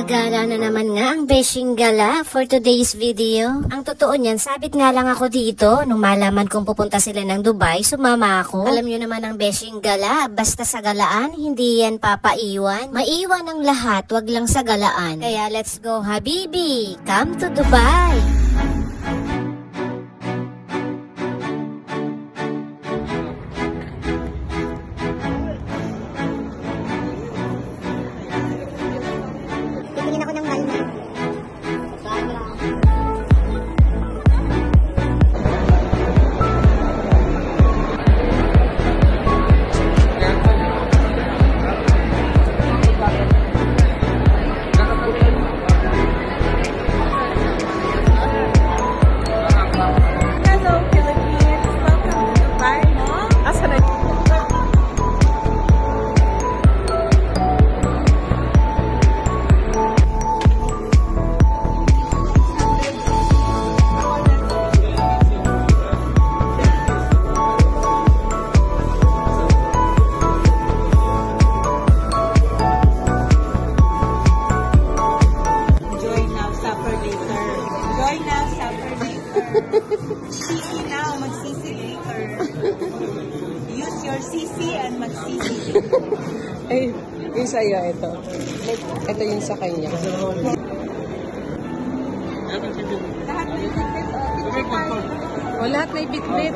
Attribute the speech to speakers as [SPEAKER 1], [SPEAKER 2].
[SPEAKER 1] Gagala na naman nga ang Beshing Gala for today's video. Ang totoo niyan, sabit nga lang ako dito. Nung malaman kong pupunta sila ng Dubai, sumama ako. Alam nyo naman ang Beshing Gala, basta sa galaan, hindi yan papaiwan. Maiwan ang lahat, wag lang sa galaan. Kaya let's go Habibi, come to Dubai!
[SPEAKER 2] CC now, mag-CC later. Use your CC and mag-CC.
[SPEAKER 3] Ay, yung sa'yo, ito. Ito yung sa kanya.
[SPEAKER 2] Lahat may bitbit.
[SPEAKER 3] O, lahat may bitbit.